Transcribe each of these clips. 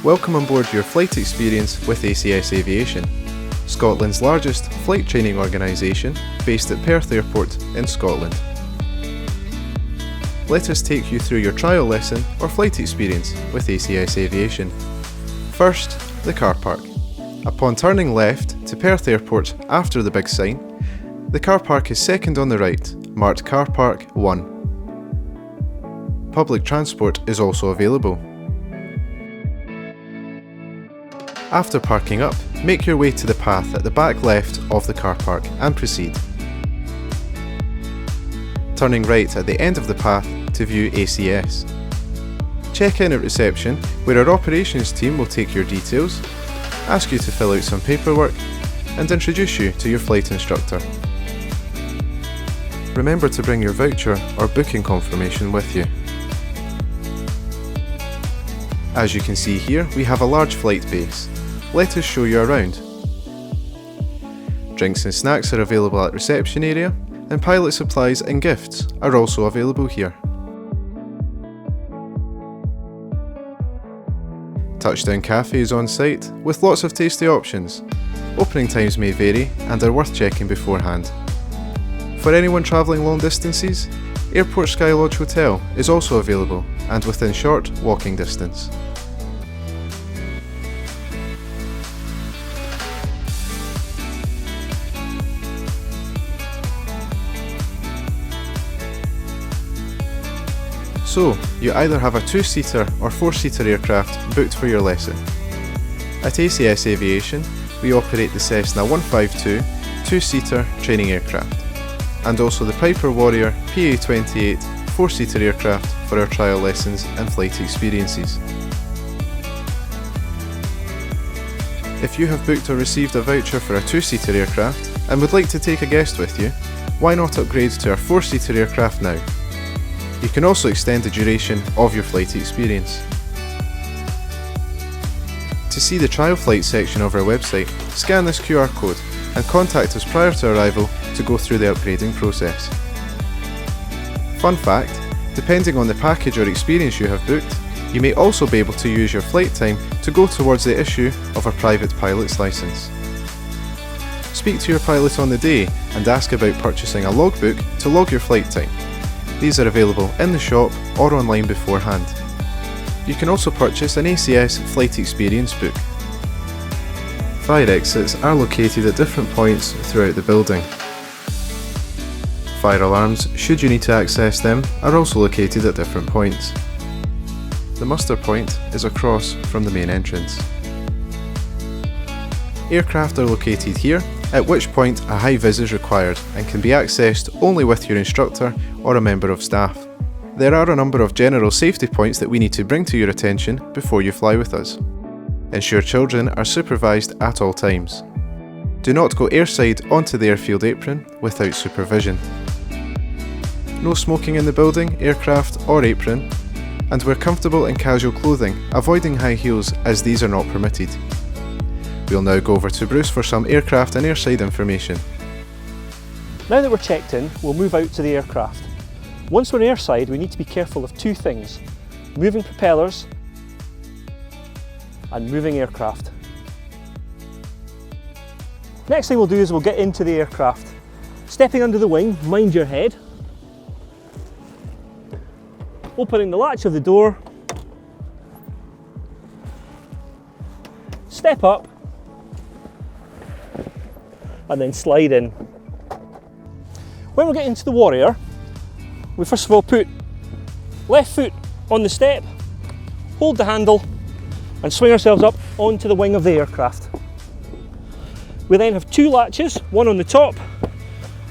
Welcome on board your flight experience with ACS Aviation, Scotland's largest flight training organisation based at Perth Airport in Scotland. Let us take you through your trial lesson or flight experience with ACS Aviation. First, the car park. Upon turning left to Perth Airport after the big sign, the car park is second on the right, marked Car Park 1. Public transport is also available. After parking up, make your way to the path at the back left of the car park and proceed. Turning right at the end of the path to view ACS. Check in at reception where our operations team will take your details, ask you to fill out some paperwork and introduce you to your flight instructor. Remember to bring your voucher or booking confirmation with you. As you can see here, we have a large flight base. Let us show you around. Drinks and snacks are available at reception area, and pilot supplies and gifts are also available here. Touchdown Cafe is on site with lots of tasty options. Opening times may vary and are worth checking beforehand. For anyone travelling long distances, Airport Sky Lodge Hotel is also available and within short walking distance. So, you either have a 2-seater or 4-seater aircraft booked for your lesson. At ACS Aviation, we operate the Cessna 152 2-seater training aircraft, and also the Piper Warrior PA-28 4-seater aircraft for our trial lessons and flight experiences. If you have booked or received a voucher for a 2-seater aircraft and would like to take a guest with you, why not upgrade to our 4-seater aircraft now? You can also extend the duration of your flight experience. To see the trial flight section of our website, scan this QR code and contact us prior to arrival to go through the upgrading process. Fun fact, depending on the package or experience you have booked, you may also be able to use your flight time to go towards the issue of a private pilot's licence. Speak to your pilot on the day and ask about purchasing a logbook to log your flight time. These are available in the shop or online beforehand. You can also purchase an ACS Flight Experience book. Fire exits are located at different points throughout the building. Fire alarms, should you need to access them, are also located at different points. The muster point is across from the main entrance. Aircraft are located here, at which point a high-vis is required and can be accessed only with your instructor or a member of staff. There are a number of general safety points that we need to bring to your attention before you fly with us. Ensure children are supervised at all times. Do not go airside onto the airfield apron without supervision. No smoking in the building, aircraft or apron, and wear comfortable and casual clothing, avoiding high heels as these are not permitted. We'll now go over to Bruce for some aircraft and airside information. Now that we're checked in, we'll move out to the aircraft. Once we're airside, we need to be careful of two things: moving propellers and moving aircraft. Next thing we'll do is we'll get into the aircraft. Stepping under the wing, mind your head. Opening the latch of the door. Step up. And then slide in. When we get into the Warrior, we first of all put left foot on the step, hold the handle and swing ourselves up onto the wing of the aircraft. We then have two latches, one on the top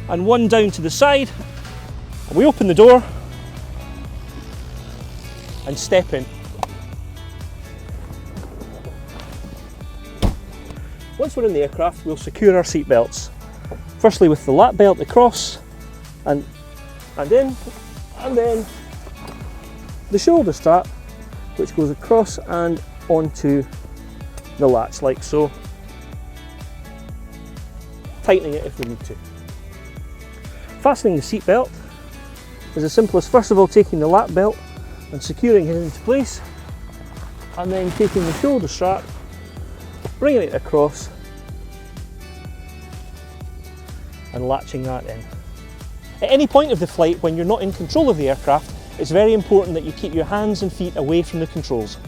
and one down to the side. We open the door and step in. Once we're in the aircraft, we'll secure our seat belts. Firstly with the lap belt across and in, and then the shoulder strap, which goes across and onto the latch like so, tightening it if we need to. Fastening the seat belt is as simple as first of all taking the lap belt and securing it into place, and then taking the shoulder strap, bringing it across and latching that in. At any point of the flight when you're not in control of the aircraft, it's very important that you keep your hands and feet away from the controls.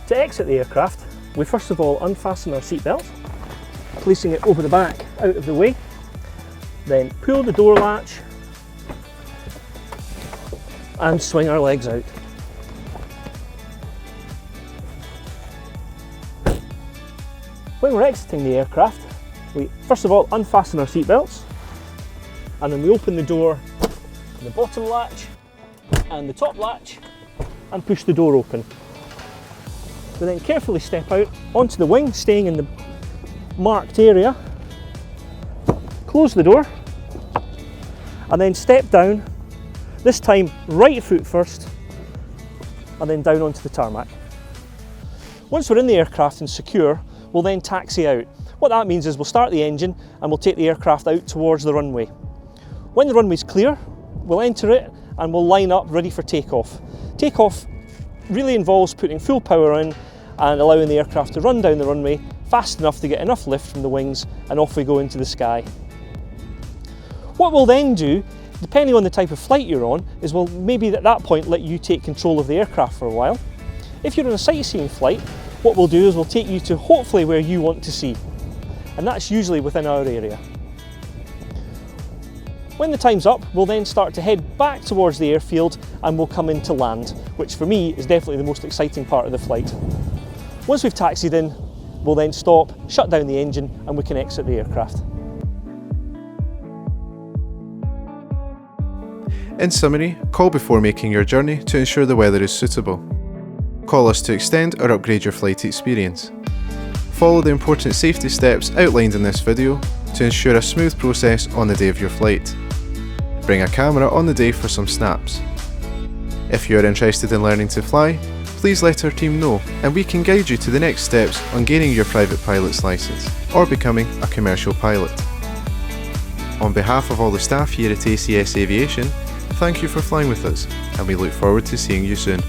To exit the aircraft, we first of all unfasten our seatbelt, placing it over the back out of the way, then pull the door latch and swing our legs out. When we're exiting the aircraft, we first of all unfasten our seatbelts, and then we open the door, the bottom latch and the top latch, and push the door open. We then carefully step out onto the wing, staying in the marked area, close the door, and then step down, this time right foot first, and then down onto the tarmac. Once we're in the aircraft and secure, we'll then taxi out. What that means is we'll start the engine and we'll take the aircraft out towards the runway. When the runway's clear, we'll enter it and we'll line up ready for takeoff. Takeoff really involves putting full power in and allowing the aircraft to run down the runway fast enough to get enough lift from the wings, and off we go into the sky. What we'll then do, depending on the type of flight you're on, is we'll maybe at that point let you take control of the aircraft for a while. If you're on a sightseeing flight, what we'll do is we'll take you to hopefully where you want to see, and that's usually within our area. When the time's up, we'll then start to head back towards the airfield and we'll come in to land, which for me is definitely the most exciting part of the flight. Once we've taxied in, we'll then stop, shut down the engine, and we can exit the aircraft. In summary, call before making your journey to ensure the weather is suitable. Call us to extend or upgrade your flight experience. Follow the important safety steps outlined in this video to ensure a smooth process on the day of your flight. Bring a camera on the day for some snaps. If you are interested in learning to fly, please let our team know and we can guide you to the next steps on gaining your private pilot's license or becoming a commercial pilot. On behalf of all the staff here at ACS Aviation, thank you for flying with us and we look forward to seeing you soon.